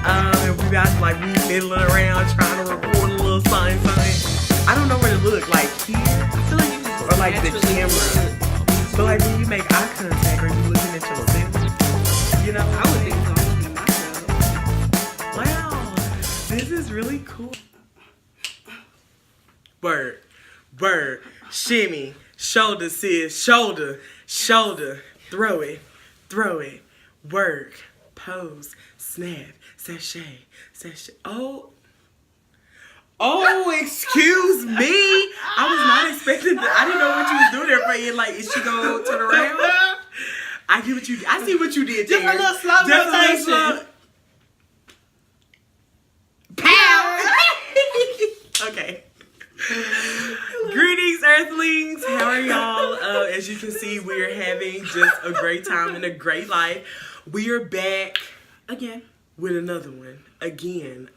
And we about to like we fiddling around trying to record a little something. I don't know where to look, like here, I feel like you just or like the camera. But like when you make eye contact, are you looking at yourself? You know, I would think so. I'm looking at myself. Wow, this is really cool. Bird, shimmy, shoulder, sis, shoulder, throw it, work, pose, snap, sashay. Oh, excuse me. I was not expecting that. I didn't know what you was doing there for you. Like, is she gonna turn around? I see what you did there. Just a little slow motion. Pow! Okay. Greetings, Earthlings. How are y'all? As you can see, we are having just a great time and a great life. We are back Again. with another one. Again.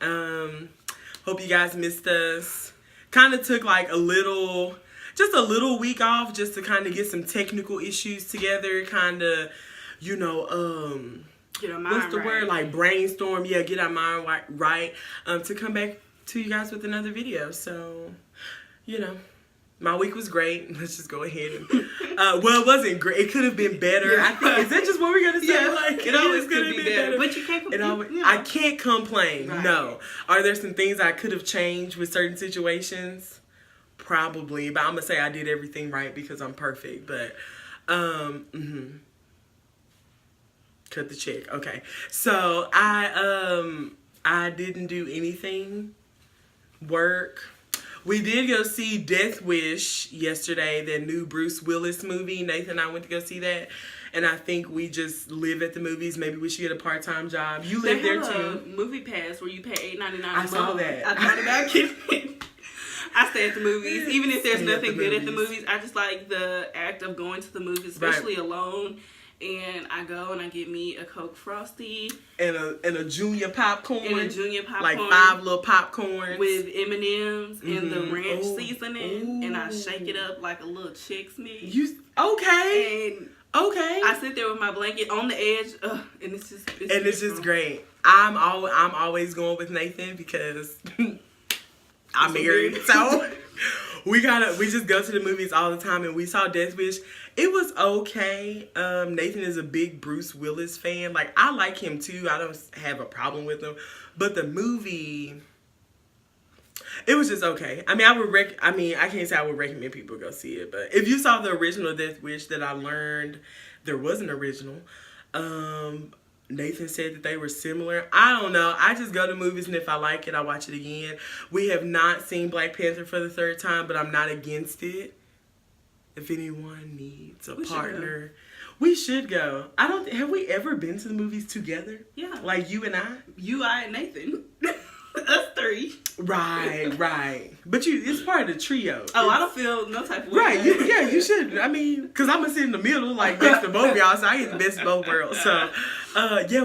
Hope you guys missed us. Kind of took like a little week off just to kind of get some technical issues together. Kind of, Get our mind what's the word? Like brainstorm. Yeah, get our mind right. To come back to you guys with another video. So, my week was great. Let's just go ahead and well, it wasn't great. It could have been better. Yeah. I think is that just what we're gonna say? Yeah, Like it always could be better. But you can't complain. I can't complain. Right. No. Are there some things I could have changed with certain situations? Probably. But I'm gonna say I did everything right because I'm perfect. But cut the check. Okay. So I didn't do anything. Work. We did go see Death Wish yesterday, that new Bruce Willis movie. Nathan and I went to go see that. And I think we just live at the movies. Maybe we should get a part-time job. You live there too. Movie pass where you pay $8.99 a month. I saw that. I thought about getting it. I stay at the movies. Even if there's nothing good at the movies, I just like the act of going to the movies, especially alone. And I go and I get me a Coke Frosty and a junior popcorn. Like 5 little popcorns with M&Ms and the ranch seasoning, and I shake it up like a little chick's meat. Okay. And okay. I sit there with my blanket on the edge, and it's just great. I'm always going with Nathan because I'm married, so we just go to the movies all the time. And we saw Death Wish. It was okay. Nathan is a big Bruce Willis fan. Like, I like him too. I don't have a problem with him. But the movie, it was just okay. I mean, I can't say I would recommend people go see it. But if you saw the original Death Wish that I learned there was an original, Nathan said that they were similar. I don't know. I just go to movies, and if I like it, I watch it again. We have not seen Black Panther for the 3rd time, but I'm not against it. If anyone needs a partner, we should go. Have we ever been to the movies together? Yeah. Like you and I? You, I, and Nathan. Us 3. Right. But it's part of the trio. Oh, I don't feel no type of way. Right. You should. I mean, because I'm going to sit in the middle, like, next to both of y'all, so I get the best of both worlds. So,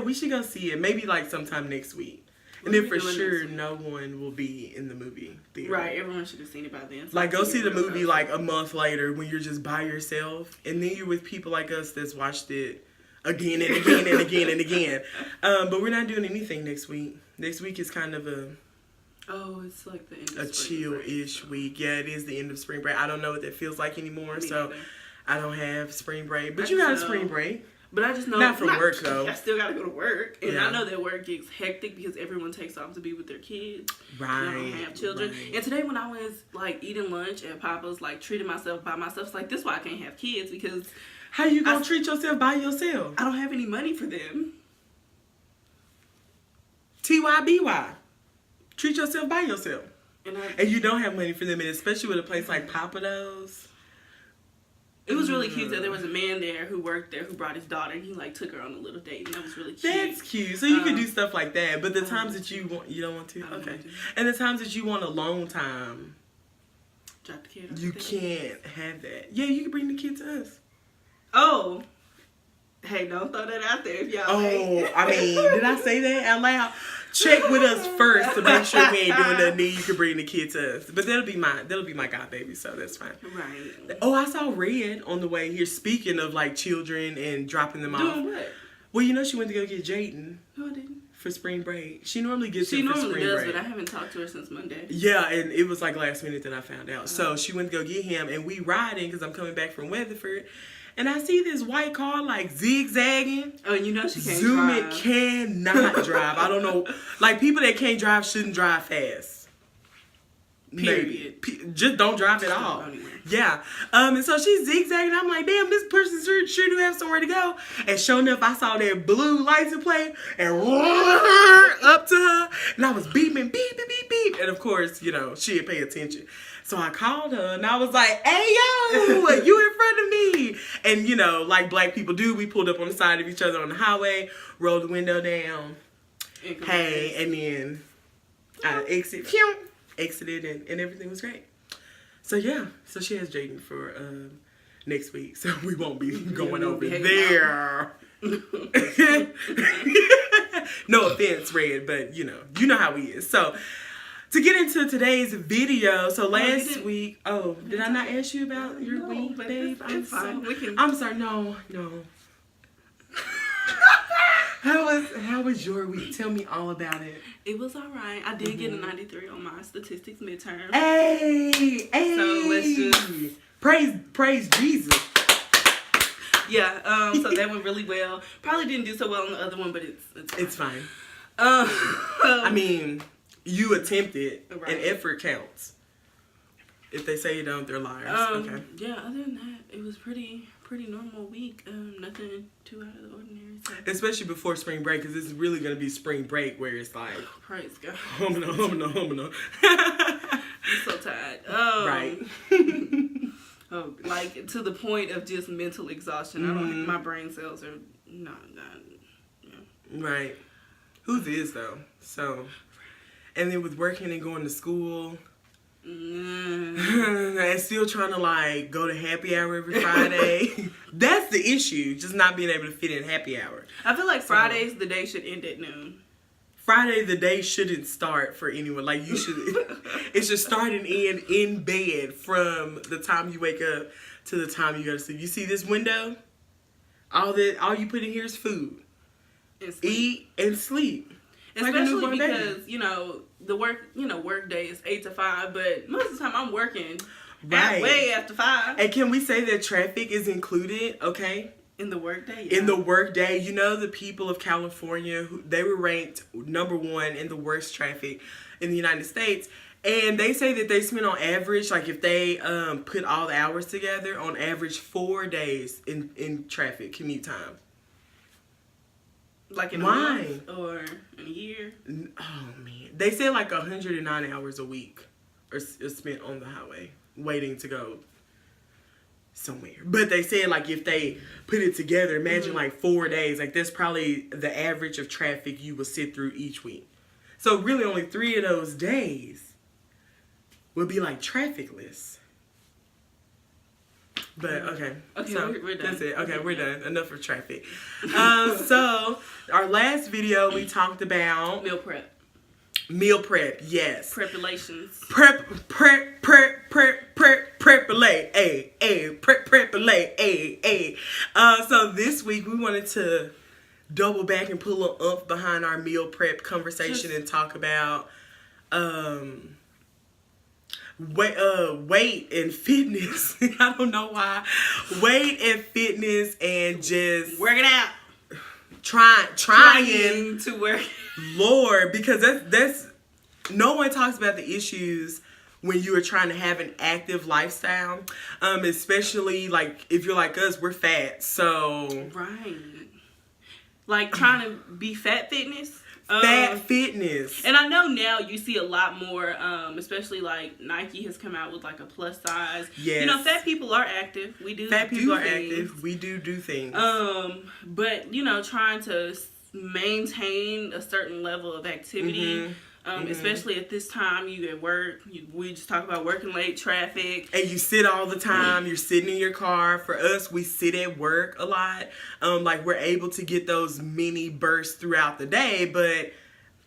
we should go see it. Maybe, like, sometime next week. And then for sure, no one will be in the movie theater. Right, everyone should have seen it by then. So like, go see the movie, like, a month later when you're just by yourself. And then you're with people like us that's watched it again and again and again and again. But we're not doing anything next week. Next week is kind of it's like the end of a chill-ish week. Yeah, it is the end of spring break. I don't know what that feels like anymore, so I don't have spring break. But you got a spring break. But I just know... Not from work, though. I still got to go to work. And I know that work gets hectic because everyone takes off to be with their kids. Right. And I don't have children. Right. And today when I was, like, eating lunch at Papa's, like, treating myself by myself, it's like, this is why I can't have kids because... How you gonna treat yourself by yourself? I don't have any money for them. TYBY. Treat yourself by yourself. And you don't have money for them, and especially with a place like Papados. It was really cute that there was a man there who worked there who brought his daughter, and he like took her on a little date, and that was really cute. That's cute. So you can do stuff like that, but the times that you don't want to. Okay. And the times that you want alone time, drop the kid off. You can't have that. Yeah, you can bring the kid to us. Oh. Hey, don't throw that out there if y'all. I mean, did I say that out loud? Check with us first to make sure we ain't doing nothing. Then you can bring the kid to us. But that'll be my god baby, so that's fine. Right. Oh, I saw Red on the way here. Speaking of like children and dropping them off. Doing what? Well, you know she went to go get Jayden. No, I didn't. for spring break. She normally gets She it for normally spring does, break. but I haven't talked to her since Monday. Yeah, and it was like last minute that I found out. So she went to go get him, and we riding because I'm coming back from Weatherford. And I see this white car like zigzagging. Oh, and you know she can't Zoom drive. it cannot drive. I don't know. Like, people that can't drive shouldn't drive fast. Period. Maybe. Just don't drive at all. Don't go anywhere. Yeah. And so she's zigzagging. I'm like, damn, this person sure do have somewhere to go. And sure enough, I saw that blue license plate and up to her. And I was beeping, beep, beep, beep, beep. And of course, you know, she didn't pay attention. So I called her and I was like, hey, yo, you in front of me. And, you know, like black people do, we pulled up on the side of each other on the highway, rolled the window down. Hey, and then I exited and everything was great. So yeah, so she has Jaden for next week, so we won't be going over there. No offense, Red, but you know how he is. So to get into today's video, so last week, did I not ask you about your week, babe? I'm fine. I'm sorry, no. How was your week? Tell me all about it. It was all right. I did get a 93 on my statistics midterm. Hey. So let's just praise Jesus. Yeah. So that went really well. Probably didn't do so well on the other one, but it's fine. I mean, you attempted, and effort counts. If they say you don't, they're liars. Okay. Yeah. Other than that, it was pretty normal week. Nothing too out of the ordinary. So. Especially before spring break, because it's really gonna be spring break where it's like, praise God. Home. I'm so tired. Right. Like to the point of just mental exhaustion. I don't. My brain cells are not. Yeah. Right. Whose is though? So, and then with working and going to school. And still trying to like go to happy hour every Friday. That's the issue, just not being able to fit in happy hour. I feel like Fridays the day should end at noon. Friday the day shouldn't start for anyone. Like you should, it should start and end in bed from the time you wake up to the time you go to sleep. You see this window? All you put in here is food, eat and sleep. Especially because the work day is 8 to 5, but most of the time I'm working way after 5. And can we say that traffic is included? Okay. In the work day? Yeah. In the work day, the people of California, they were ranked #1 in the worst traffic in the United States. And they say that they spend on average, like if they put all the hours together, on average 4 days in traffic commute time. Like in a month or in a year? Oh, man. They say like 109 hours a week are spent on the highway waiting to go somewhere. But they said like if they put it together, imagine like 4 days. Like that's probably the average of traffic you will sit through each week. So really only 3 of those days will be like trafficless. But okay, so we're done. That's it. Okay, we're done. Enough of traffic. So our last video we talked about meal prep. Meal prep, yes. Prepulations. So this week we wanted to double back and put a little oomph behind our meal prep conversation and talk about weight and fitness. I don't know why. Weight and fitness and just working out. Trying to work. Lord, because that's no one talks about the issues when you are trying to have an active lifestyle. Especially like if you're like us, we're fat. So right. Like trying to be fat fitness. Fat fitness. And I know now you see a lot more, especially like Nike has come out with like a plus size. Yes. Fat people are active. We do. Fat people are active. We do things. But trying to maintain a certain level of activity. Especially at this time, you at work. We just talk about working late, traffic. And you sit all the time. You're sitting in your car. For us, we sit at work a lot. Like we're able to get those mini bursts throughout the day, but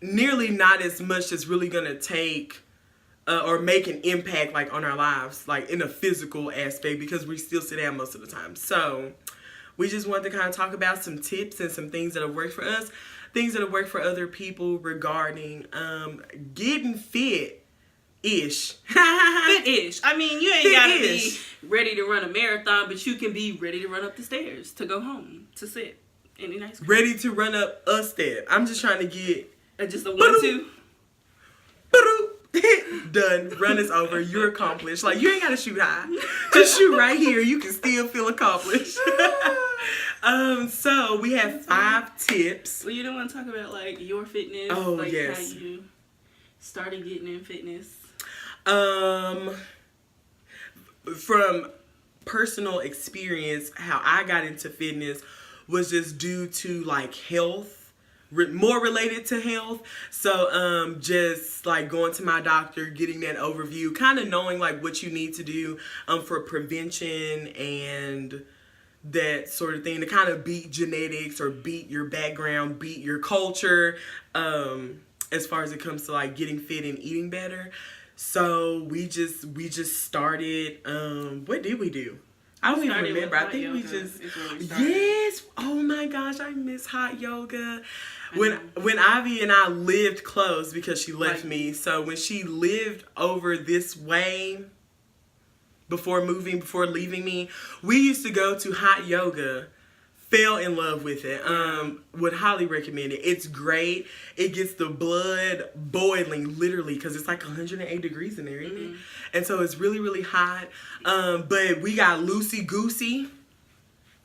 nearly not as much as really going to take or make an impact like on our lives, like in a physical aspect, because we still sit down most of the time. So we just wanted to kind of talk about some tips and some things that have worked for us. things that have worked for other people regarding getting fit-ish. Fit-ish. I mean, you ain't got to be ready to run a marathon, but you can be ready to run up the stairs, to go home, to sit in a nice cream. Ready to run up a step. I'm just trying to get... just a 1-2. Done. Run is over. You're accomplished. Like, you ain't got to shoot high. Just shoot right here. You can still feel accomplished. So we have 5 tips. Well, you don't want to talk about, like, your fitness? Oh, like, yes. How you started getting in fitness? From personal experience, how I got into fitness was just due to, like, health. More related to health. So just like going to my doctor, getting that overview, kind of knowing like what you need to do for prevention and that sort of thing, to kind of beat genetics or beat your background, beat your culture, as far as it comes to like getting fit and eating better. So we just started, what did we do? I don't even remember. I think we just... Yes. Oh my gosh, I miss hot yoga. When Ivy and I lived close, because she left me. So when she lived over this way, before leaving me, we used to go to hot yoga. Fell in love with it. Would highly recommend it. It's great. It gets the blood boiling, literally, because it's like 108 degrees in there, isn't it? And so it's really, really hot. But we got loosey-goosey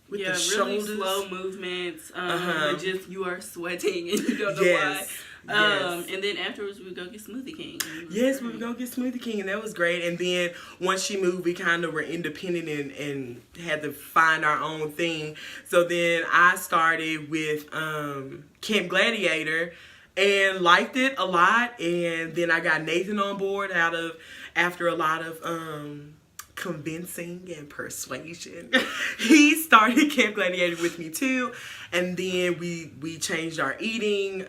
with the shoulders. Really slow movements. But just you are sweating and you don't know why. And then afterwards we would go get Smoothie King. Yes, we would go get Smoothie King, and that was great. And then once she moved, we kind of were independent and had to find our own thing. So then I started with Camp Gladiator and liked it a lot. And then I got Nathan on board after a lot of convincing and persuasion. He started Camp Gladiator with me too, and then we changed our eating.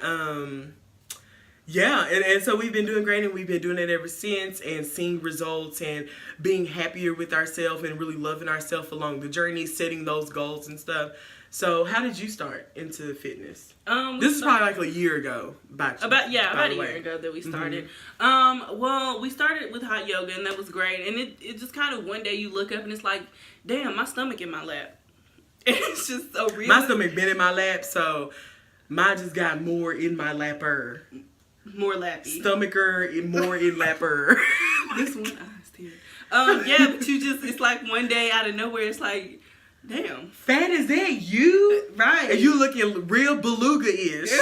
And so we've been doing great, and we've been doing it ever since, and seeing results and being happier with ourselves and really loving ourselves along the journey, setting those goals and stuff. So how did you start into fitness? This is probably like a year ago. About a year ago that we started. Well, we started with hot yoga, and that was great. And it just kind of one day you look up and it's like, damn, my stomach in my lap. It's just so real. My stomach been in my lap, so mine just got more in my lapper. More lappy. Stomacher, more in lapper. This one, but you just, it's like one day out of nowhere, it's like, damn. Fat, is that you? Right. And you looking real beluga-ish.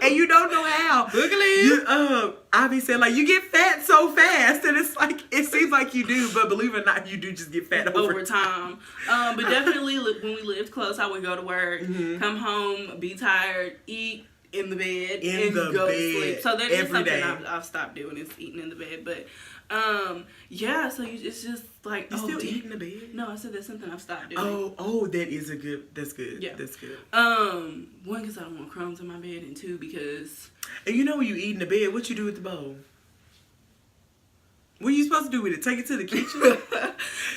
And you don't know how. Boogly. I be saying, like, you get fat so fast. And it's like, it seems like you do. But believe it or not, you do just get fat over time. But definitely when we lived close, I would go to work, come home, be tired, eat in the bed, and go to sleep. So that is something I've stopped doing, is eating in the bed. But so it's just like, you still eat in the bed? No, I said that's something I've stopped doing. That's good. Yeah. That's good. One, because I don't want crumbs in my bed, and two, because... And you know when you eat in the bed, what you do with the bowl? What are you supposed to do with it? Take it to the kitchen?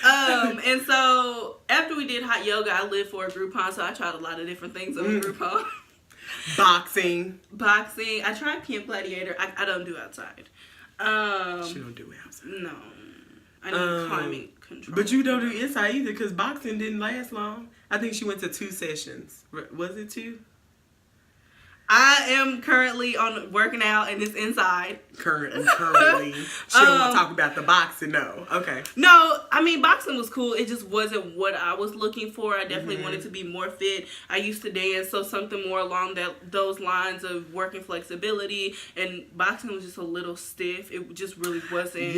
And so after we did hot yoga, I lived for a Groupon, so I tried a lot of different things on Groupon. Boxing. I tried Camp Gladiator. I don't do outside. She don't do it outside. No. I need climbing control. But you don't do inside either, because boxing didn't last long. I think she went to 2 sessions. Was it 2? I am currently working out, and it's inside. Currently. She don't want to talk about the boxing, no. Okay. No, I mean, boxing was cool. It just wasn't what I was looking for. I definitely wanted to be more fit. I used to dance, so something more along those lines of working flexibility. And boxing was just a little stiff. It just really wasn't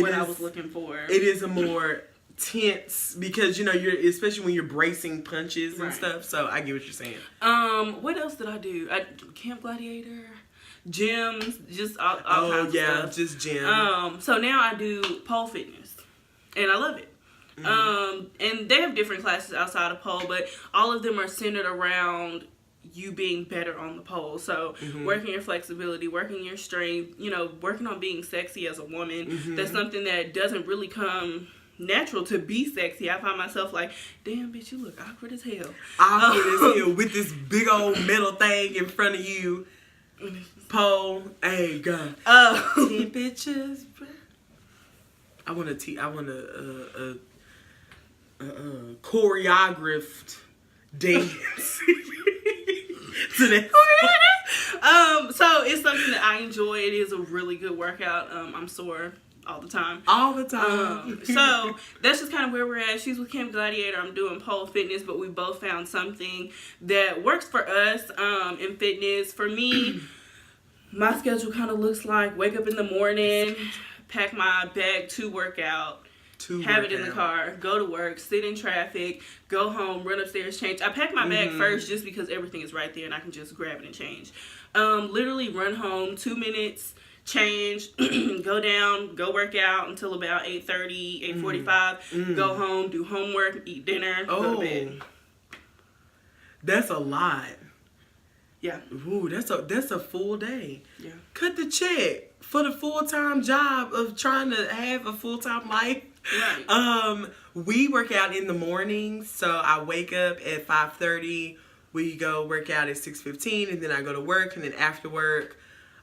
what I was looking for. It is a more tense, because you're especially when you're bracing punches and stuff. So I get what you're saying. What else did I do? Camp Gladiator, gyms, just all kinds of stuff. Just gym. So now I do pole fitness, and I love it. And they have different classes outside of pole, but all of them are centered around you being better on the pole. So working your flexibility, working your strength, working on being sexy as a woman. That's something that doesn't really come natural to be sexy. I find myself like, damn, bitch, you look awkward as hell. Awkward as hell with this big old metal thing in front of you. Pole, hey, God. 10 pictures. I want a choreographed dance to that. So it's something that I enjoy. It is a really good workout. I'm sore all the time. All the time. So that's just kind of where we're at. She's with Camp Gladiator. I'm doing pole fitness, but we both found something that works for us in fitness. For me, my schedule kind of looks like wake up in the morning, pack my bag to workout, have it in the car, go to work, sit in traffic, go home, run upstairs, change. I pack my bag first just because everything is right there and I can just grab it and change. Literally run home, 2 minutes, change, go down, go work out until about 8:30, 8:45, go home, do homework, eat dinner, go to bed. That's a lot. Yeah. Ooh, that's a full day. Yeah. Cut the check for the full-time job of trying to have a full-time life. Right. We work out in the morning, so I wake up at 5:30. We go work out at 6:15, and then I go to work, and then after work,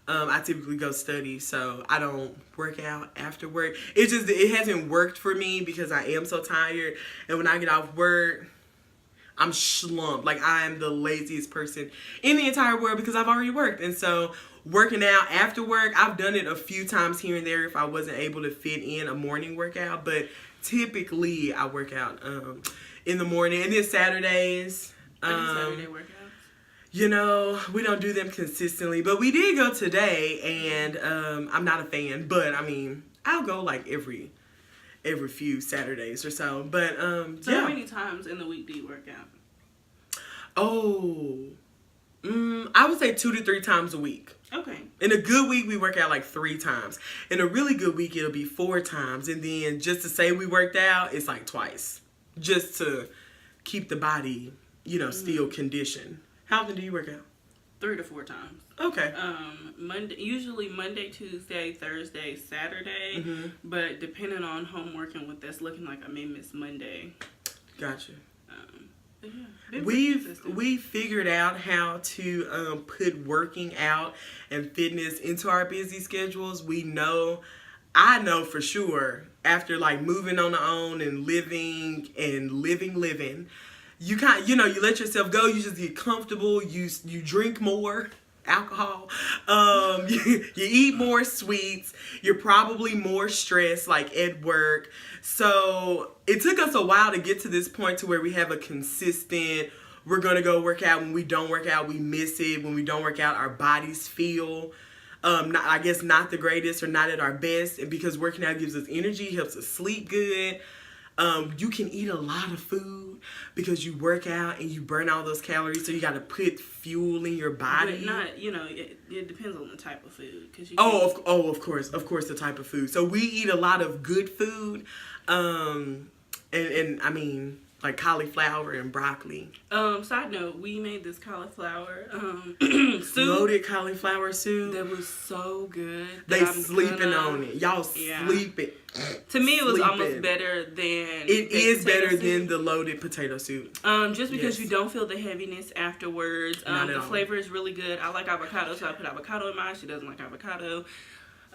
I typically go study, so I don't work out after work. It hasn't worked for me because I am so tired, and when I get off work, I'm slumped. Like, I'm the laziest person in the entire world because I've already worked. And so working out after work, I've done it a few times here and there if I wasn't able to fit in a morning workout. But typically, I work out in the morning. And then Saturdays. Saturday workouts? You know, we don't do them consistently. But we did go today, and I'm not a fan. But, I mean, I'll go like every few Saturdays or so. But so how many times in the week do you work out? I would say 2 to 3 times a week. Okay. In a good week, we work out like 3 times. In a really good week, it'll be 4 times. And then just to say we worked out, it's like twice. Just to keep the body, still conditioned. How often do you work out? 3 to 4 times. Okay. Usually Monday, Tuesday, Thursday, Saturday. But depending on homework and what that's looking like, I may miss Monday. Gotcha. But yeah, we figured out how to put working out and fitness into our busy schedules. I know for sure after like moving on our own and living, you you let yourself go. You just get comfortable. You drink more alcohol. You eat more sweets. You're probably more stressed, like at work. So it took us a while to get to this point to where we have a consistent. We're gonna go work out. When we don't work out, we miss it. When we don't work out, our bodies feel. Not the greatest or not at our best. And because working out gives us energy, helps us sleep good. You can eat a lot of food because you work out and you burn all those calories. So you got to put fuel in your body. But not, it depends on the type of food. Of course, the type of food. So we eat a lot of good food. And I mean, like cauliflower and broccoli. Side note, we made this cauliflower soup. Loaded cauliflower soup. That was so good. They sleeping on it. Y'all sleeping. To me, it was almost better than. It is better than the loaded potato soup. Just because you don't feel the heaviness afterwards. The flavor is really good. I like avocado, so I put avocado in mine. She doesn't like avocado.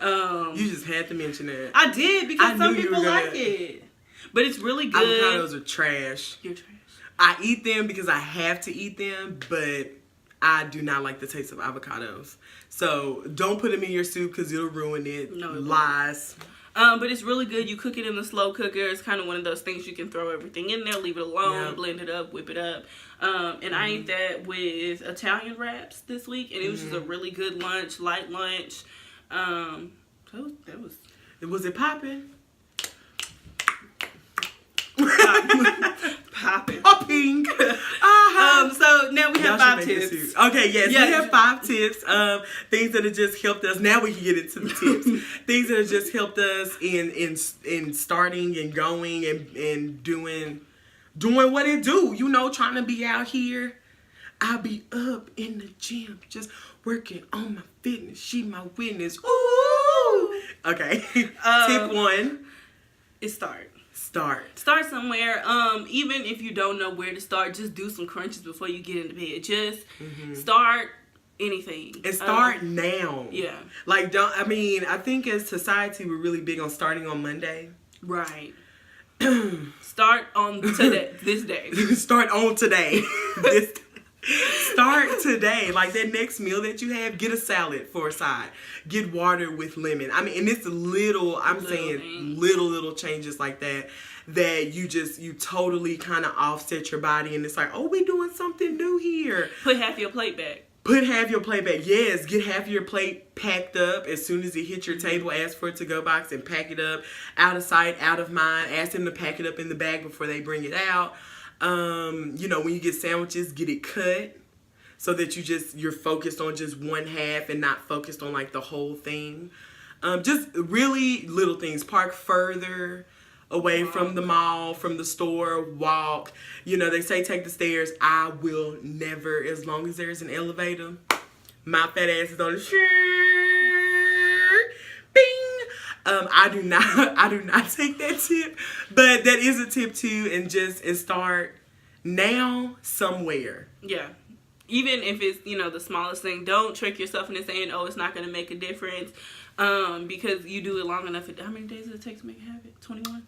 You just had to mention that. I did because some people like it. But it's really good. Avocados are trash. You're trash. I eat them because I have to eat them, but I do not like the taste of avocados. So don't put them in your soup because it'll ruin it. No, it Lies. But it's really good. You cook it in the slow cooker. It's kind of one of those things you can throw everything in there, leave it alone, blend it up, whip it up. And I ate that with Italian wraps this week, and it was just a really good lunch, light lunch. Was it popping? Popping. So now we have 5 tips. Okay, yes, we have 5 tips. Things that have just helped us. Now we can get into the tips. Things that have just helped us in starting and going and doing what it do. Trying to be out here. I'll be up in the gym, just working on my fitness. She my witness. Ooh. Okay. Tip 1 is start. Start somewhere. Even if you don't know where to start, just do some crunches before you get into bed. Just start anything. And start now. Yeah. Like, I think as society, we're really big on starting on Monday. Right. Start on this day. Start on today. Start today. Like, that next meal that you have, get a salad for a side. Get water with lemon. I mean, and it's little changes like that you totally kind of offset your body, and it's like, oh, we doing something new here. Put half your plate back. Yes, get half your plate packed up as soon as it hits your table. Ask for a to-go box and pack it up. Out of sight, out of mind. Ask them to pack it up in the bag before they bring it out. When you get sandwiches, get it cut so that you're focused on just one half and not focused on like the whole thing. Just really little things. Park further away from the mall, from the store, walk. They say take the stairs. I will never, as long as there's an elevator, my fat ass is on the bing. I do not take that tip, but that is a tip too, and start now somewhere. Yeah. Even if it's, the smallest thing, don't trick yourself into saying, oh, it's not going to make a difference, because you do it long enough. How many days does it take to make a habit? 21?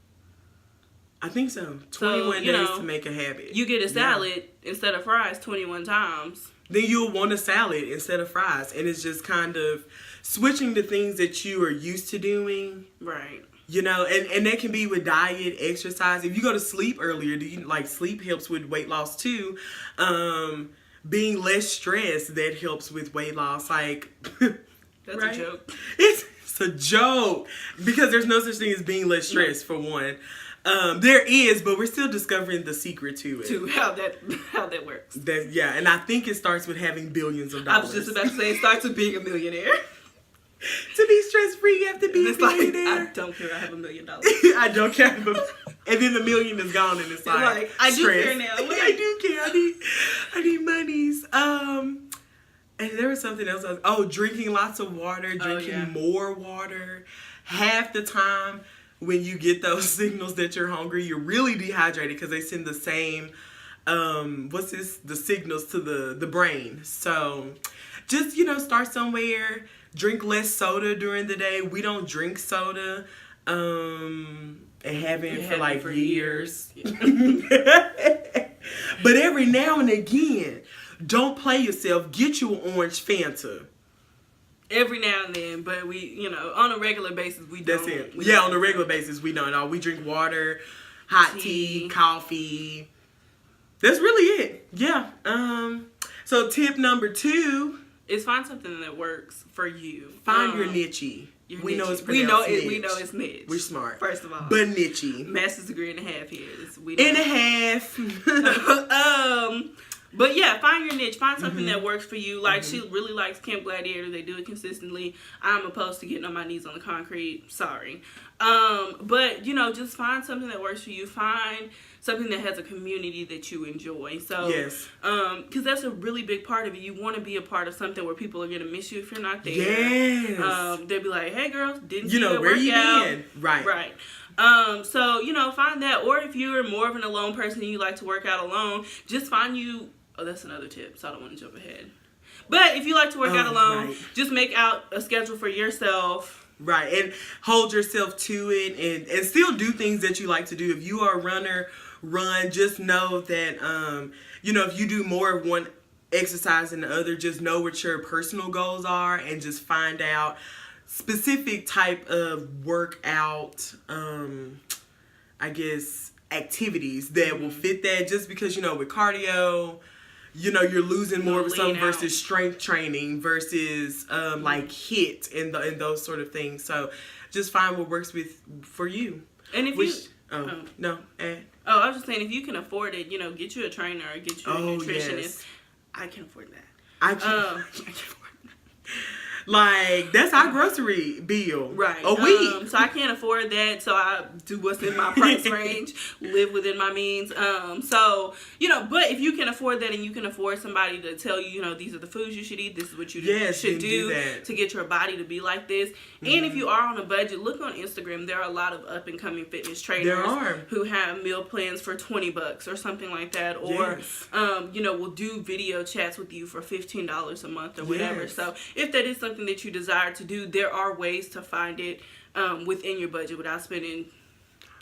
I think so. 21 days to make a habit. You get a salad instead of fries 21 times. Then you'll want a salad instead of fries. And it's just kind of switching to things that you are used to doing. Right. And that can be with diet, exercise. If you go to sleep earlier, sleep helps with weight loss too. Being less stressed, that helps with weight loss. Like, that's right? A joke. It's a joke. Because there's no such thing as being less stressed, for one. There is, but we're still discovering the secret to it. To how that works. And I think it starts with having billions of dollars. I was just about to say, it starts with being a millionaire. To be stress-free, you have to be a millionaire. I don't care, I have $1 million. I don't care. And then the million is gone, and it's like I do stress. care now. I do care. I need monies. And there was something else. Drinking lots of water, drinking more water. Half the time when you get those signals that you're hungry, you're really dehydrated because they send the same, the signals to the brain. So just, start somewhere. Drink less soda during the day. We don't drink soda. And haven't for years. Yeah. But every now and again, don't play yourself. Get you an orange Fanta. Every now and then, but we, on a regular basis, we don't. That's it. On a regular basis, we don't. We drink water, hot tea, coffee. That's really it. Yeah. So tip number 2 is find something that works for you. Find your niche. We know it's pronounced niche. We know it's niche. We're smart. First of all. But niche. Master's degree and a half here. And a half. But yeah, find your niche. Find something that works for you. Like, she really likes Camp Gladiator. They do it consistently. I'm opposed to getting on my knees on the concrete. Sorry. But, just find something that works for you. Find something that has a community that you enjoy. So, yes. Because that's a really big part of it. You want to be a part of something where people are going to miss you if you're not there. Yes. They'll be like, hey, girl, didn't see where you been? Right. Right. So, find that. Or if you're more of an alone person and you like to work out alone, just find you... Oh, that's another tip, so I don't want to jump ahead. But if you like to work out alone, just make out a schedule for yourself. Right, and hold yourself to it and still do things that you like to do. If you are a runner, run. Just know that, if you do more of one exercise than the other, just know what your personal goals are and just find out specific type of workout, activities that will fit that. Just because, with cardio... you're losing more of something versus strength training versus like HIIT and those sort of things. So just find what works for you. And if I was just saying, if you can afford it, get you a trainer or get you a nutritionist. Yes. I can afford that. I can afford that. Like, that's our grocery bill. Right. A week. So I can't afford that. So I do what's in my price range, live within my means. So, but if you can afford that and you can afford somebody to tell you, these are the foods you should eat, this is what you should do to get your body to be like this. Mm-hmm. And if you are on a budget, look on Instagram. There are a lot of up and coming fitness trainers who have meal plans for $20 or something like that. Or, will do video chats with you for $15 a month or whatever. Yes. So if that is something that you desire to do, there are ways to find it within your budget without spending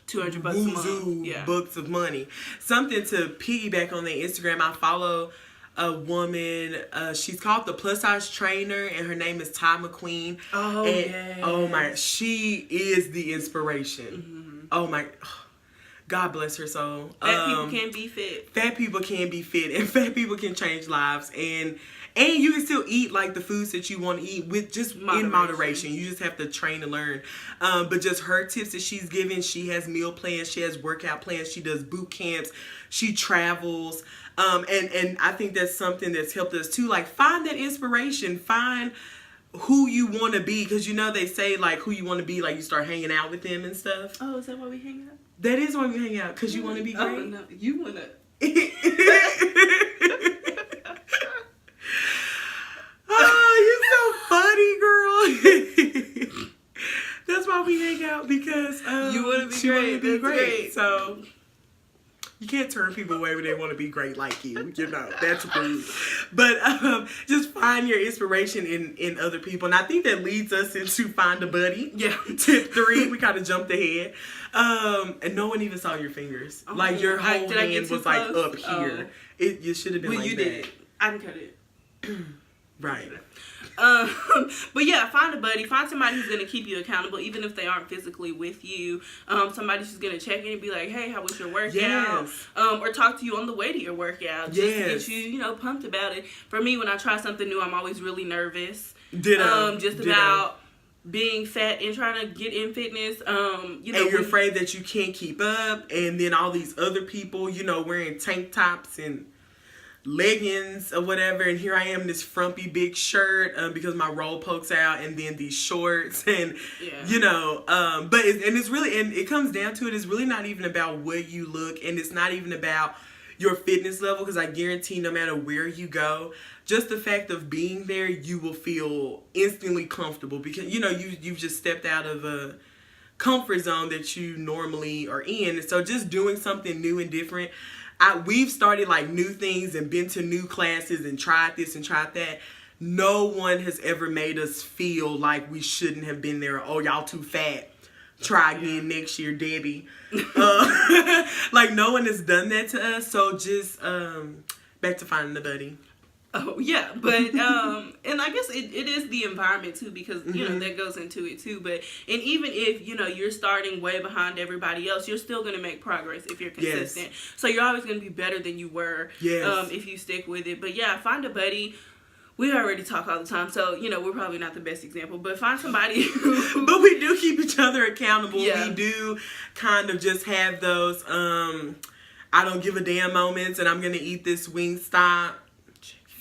$200 a month. Yeah. Bucks of money. Something to piggyback on their Instagram, I follow a woman, she's called the Plus Size Trainer, and her name is Ty McQueen. Oh, and, oh my, she is the inspiration. Mm-hmm. Oh my, God bless her soul. Fat people can be fit. Fat people can be fit, and fat people can change lives, and you can still eat like the foods that you want to eat with just in moderation. You just have to train and learn. But just her tips that she's giving, she has meal plans, she has workout plans, she does boot camps, she travels. And I think that's something that's helped us too. Like, find that inspiration, find who you want to be, because they say like who you want to be, like you start hanging out with them and stuff. Oh, is that why we hang out? That is why we hang out, because you want to be great. Oh, no, you want to. Oh, you're so funny, girl. That's why we hang out, because you want to be great. That's great. So you can't turn people away when they want to be great like you. That's rude. But just find your inspiration in other people. And I think that leads us into find a buddy. Yeah. Tip 3. We kind of jumped ahead. And no one even saw your fingers. Oh, like, your whole hand was like up here. You should have been like that. Well, you did. I can cut it. Right. But yeah, find a buddy. Find somebody who's going to keep you accountable, even if they aren't physically with you. Somebody who's going to check in and be like, hey, how was your workout? Yes. Or talk to you on the way to your workout. Just to get you, pumped about it. For me, when I try something new, I'm always really nervous. About being fat and trying to get in fitness. And you're afraid that you can't keep up. And then all these other people, wearing tank tops and leggings or whatever, and here I am in this frumpy big shirt because my roll pokes out, and then these shorts, and but it's really, and it comes down to it's really not even about what you look, and it's not even about your fitness level, because I guarantee no matter where you go, just the fact of being there, you will feel instantly comfortable, because you've just stepped out of a comfort zone that you normally are in. So just doing something new and different. We've started like new things and been to new classes and tried this and tried that. No one has ever made us feel like we shouldn't have been there. Oh, y'all too fat. Try again next year, Debbie. Like, no one has done that to us. So just back to finding the buddy. Oh, yeah, but, and I guess it is the environment, too, because, that goes into it, too, but, and even if, you're starting way behind everybody else, you're still going to make progress if you're consistent, so you're always going to be better than you were, if you stick with it, but yeah, find a buddy. We already talk all the time, so, we're probably not the best example, but find somebody who... But we do keep each other accountable. Yeah. We do kind of just have those, I don't give a damn moments, and I'm going to eat this Wingstop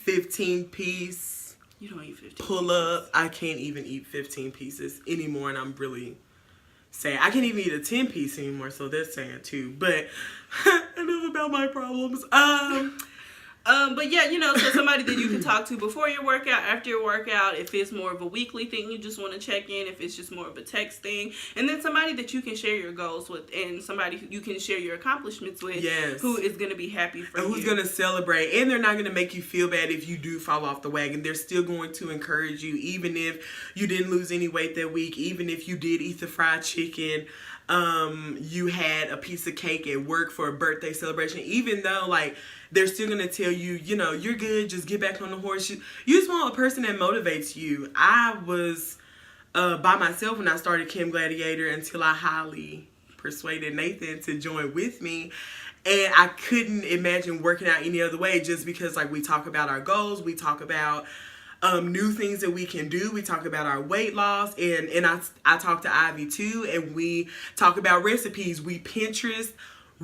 15-piece. You don't eat 15 pull up. I can't even eat 15 pieces anymore, and I'm really sad. I can't even eat a 10-piece anymore, so that's sad too. But enough about my problems. But yeah, so somebody that you can talk to before your workout, after your workout, if it's more of a weekly thing, you just want to check in, if it's just more of a text thing, and then somebody that you can share your goals with, and somebody who you can share your accomplishments with, who is going to be happy for you. And who's going to celebrate, and they're not going to make you feel bad if you do fall off the wagon. They're still going to encourage you, even if you didn't lose any weight that week, even if you did eat the fried chicken, you had a piece of cake at work for a birthday celebration, even though, like, they're still going to tell you, you're good, just get back on the horse. You just want a person that motivates you. I was by myself when I started Kim Gladiator until I highly persuaded Nathan to join with me. And I couldn't imagine working out any other way, just because, like, we talk about our goals, we talk about new things that we can do. We talk about our weight loss, and I talk to Ivy too, and we talk about recipes. We Pinterest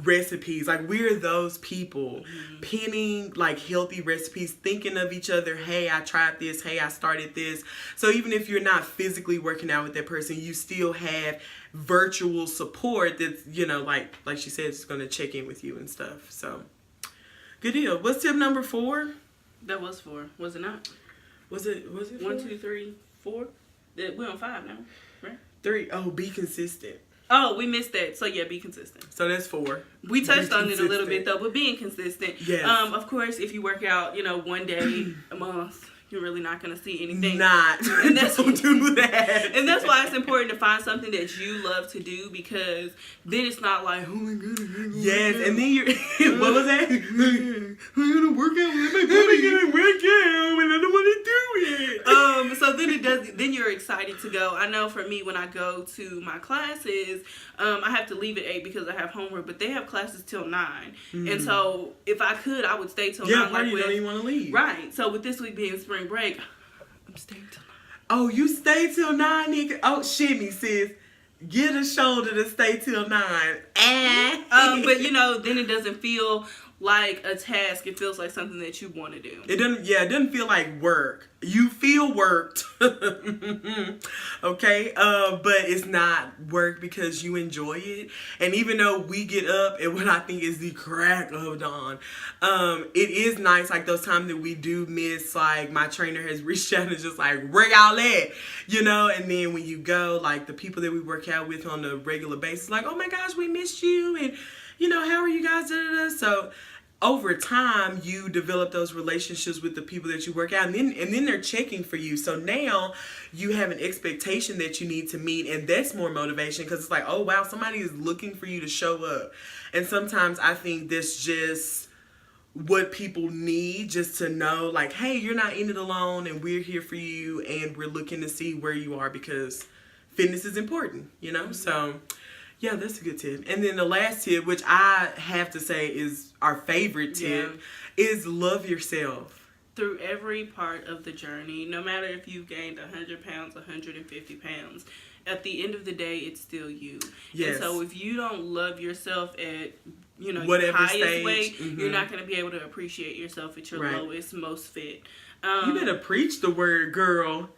recipes. Like, we're those people penning like healthy recipes, thinking of each other. Hey, I tried this. Hey, I started this. So even if you're not physically working out with that person, you still have virtual support that's, you know, like she said, it's going to check in with you and stuff. So good deal. What's tip number 4? That was 4, was it not? Was it 4? 1, 2, 3, 4. We're on 5 now, right? 3. Oh, be consistent. Oh, we missed that. So yeah, be consistent. So that's 4. We touched on it a little bit though, but being consistent. Yes. Of course, if you work out, you know, one day a month, you're really not going to see anything. And that's don't do that. And that's why it's important to find something that you love to do, because then it's not like, oh my goodness. Yes, and then you're what was that? I'm gonna work out with my body, gonna work out, and I don't want to do it. So then you're excited to go. I know for me, when I go to my classes, I have to leave at 8 because I have homework, but they have classes till 9. And so if I could, I would stay till 9. Yeah, you don't even want to leave. Right. So with this week being spring break, I'm staying till 9. Oh, you stay till 9, nigga? Oh, shimmy, sis. Get a shoulder to stay till 9. But you know, then it doesn't feel like a task. It feels like something that you want to do. It doesn't feel like work. You feel worked. Okay? But it's not work because you enjoy it. And even though we get up at what I think is the crack of dawn, it is nice, like those times that we do miss, like my trainer has reached out and just like, where y'all at? You know, and then when you go, like the people that we work out with on a regular basis, like, oh my gosh, we missed you, and you know, how are you guys? So over time, you develop those relationships with the people that you work out, and then they're checking for you. So now you have an expectation that you need to meet, and that's more motivation, because it's like, oh wow, somebody is looking for you to show up. And sometimes I think that's just what people need, just to know, like, hey, you're not in it alone, and we're here for you, and we're looking to see where you are, because fitness is important, you know? So yeah, that's a good tip. And then the last tip, which I have to say is our favorite tip, is love yourself. Through every part of the journey, no matter if you've gained 100 pounds, 150 pounds, at the end of the day, it's still you. Yes. And so if you don't love yourself at, you know, whatever your highest stage, weight, you're not going to be able to appreciate yourself at your lowest, most fit. You better preach the word, girl.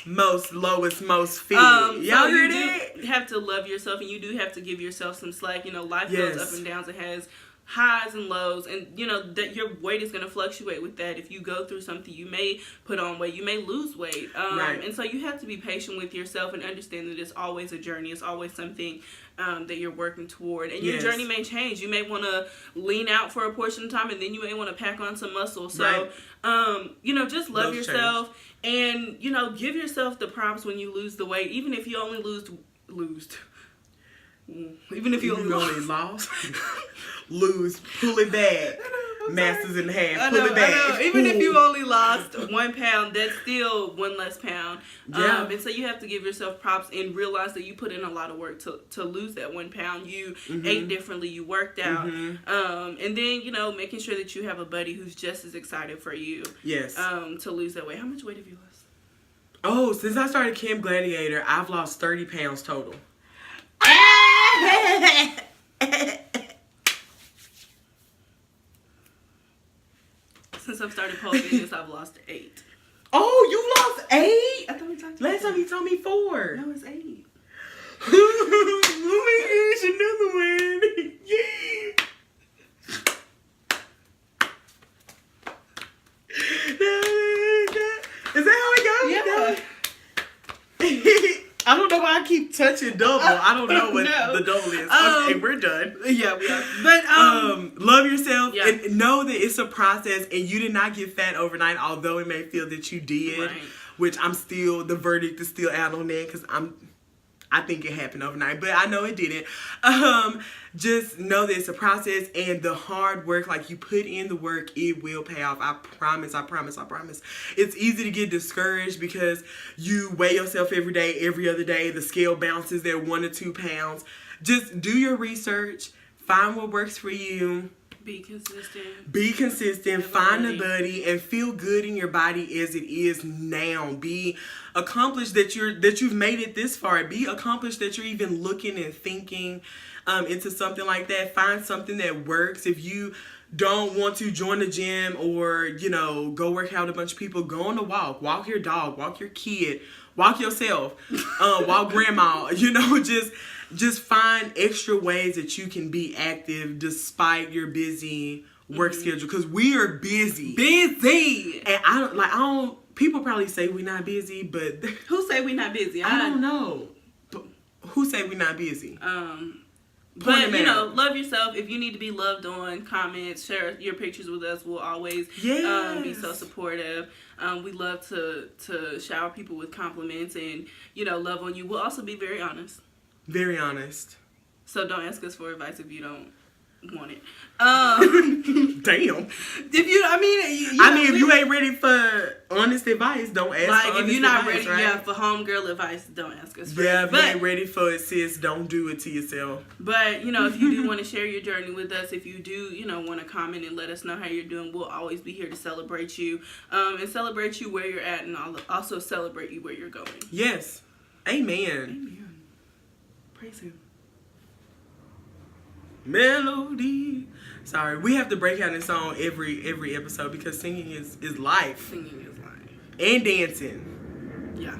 Most lowest, most fit. Y'all hear that? You have to love yourself, and you do have to give yourself some slack. You know, life goes up and downs. It has highs and lows, and you know that your weight is going to fluctuate with that. If you go through something, you may put on weight, you may lose weight, and so you have to be patient with yourself and understand that it's always a journey. It's always something that you're working toward, and your journey may change. You may want to lean out for a portion of time, and then you may want to pack on some muscle. So you know, just love yourself, and you know, give yourself the props when you lose the weight, even if you only even if you only lost. Lose, pull it back. Masters in half, pull it back. Even if you only lost 1 pound, that's still 1 less pound. And so you have to give yourself props and realize that you put in a lot of work to lose that 1 pound. You ate differently, you worked out. And then, you know, making sure that you have a buddy who's just as excited for you. Yes. To lose that weight. How much weight have you lost? Oh, since I started Camp Gladiator, I've lost 30 pounds total. Since I've started pole fitness, I've lost 8. Oh, you lost 8? I thought we talked about last time you told me 4. No, it's 8. Oh my gosh, another one. Yeah. Is that how it goes? Yeah. I don't know why I keep touching double. I don't know what the double is. Okay, we're done. Yeah, we are. But love yourself and know that it's a process, and you did not get fat overnight, although it may feel that you did. Right. Which the verdict is still out on that, because I think it happened overnight, but I know it didn't. Just know that it's a process, and the hard work, like you put in the work, it will pay off. I promise, I promise, I promise. It's easy to get discouraged because you weigh yourself every day, every other day. The scale bounces there 1 to 2 pounds. Just do your research. Find what works for you. Be consistent. Be consistent. Find a buddy and feel good in your body as it is now. Be accomplished that you've made it this far. Be accomplished that you're even looking and thinking into something like that. Find something that works. If you don't want to join the gym or, you know, go work out with a bunch of people, go on a walk. Walk your dog. Walk your kid. Walk yourself. Walk grandma. You know, just find extra ways that you can be active despite your busy work schedule. Because we are busy. Busy! And people probably say we're not busy, but... Who say we're not busy? I don't know. But who say we're not busy? But, you know, love yourself. If you need to be loved on, comment, share your pictures with us. We'll always be so supportive. We love to shower people with compliments and, you know, love on you. We'll also be very honest. Very honest. So don't ask us for advice if you don't want it. Damn. If you ain't ready for honest advice, don't ask for honest advice. If you're not ready, right? For homegirl advice, don't ask us for it. If you ain't ready for it, sis, don't do it to yourself. But, you know, if you do want to share your journey with us, if you do, you know, want to comment and let us know how you're doing, we'll always be here to celebrate you. And celebrate you where you're at and also celebrate you where you're going. Yes. Amen. Praise him. Melody. Sorry, we have to break out this song every episode because singing is life. Singing is life. And dancing. Yeah.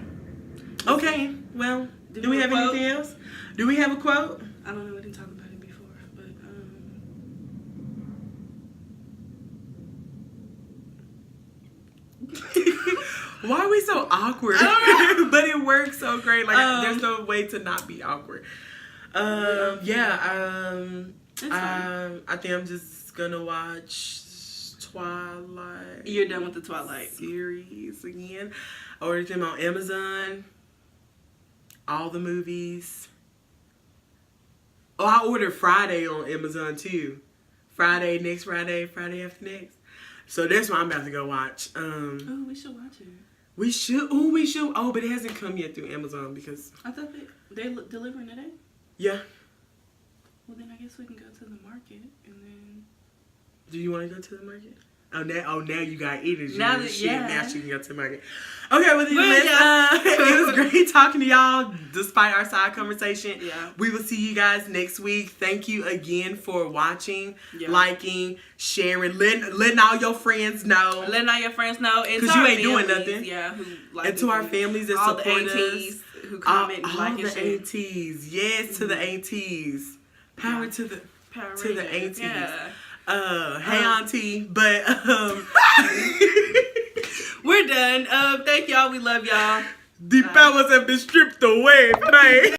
Okay, well, do we have anything else? Do we have a quote? I don't know, we didn't talk about it before, but why are we so awkward? I don't know. But it works so great. Like there's no way to not be awkward. I think I'm just gonna watch Twilight. You're done with the Twilight series again. I ordered them on Amazon. All the movies. Oh, I ordered Friday on Amazon too. Friday, next Friday, Friday after next. So that's what I'm about to go watch. Oh, we should watch it. We should. Oh, we should. Oh, but it hasn't come yet through Amazon because I thought they're delivering today. Yeah. Well, then I guess we can go to the market and then. Do you want to go to the market? Oh, now you got energy. Now now you can go to the market. Okay, well, it was great talking to y'all despite our side conversation. Yeah. We will see you guys next week. Thank you again for watching, liking, sharing, letting all your friends know. Letting all your friends know. Because you ain't doing nothing. Yeah. And to our families that support us. All the ATs who comment and like and share. All the ATs. Yes, to the ATs. Power to the ATs. Yeah. Hey auntie, but we're done. Thank y'all. We love y'all. The powers have been stripped away, man.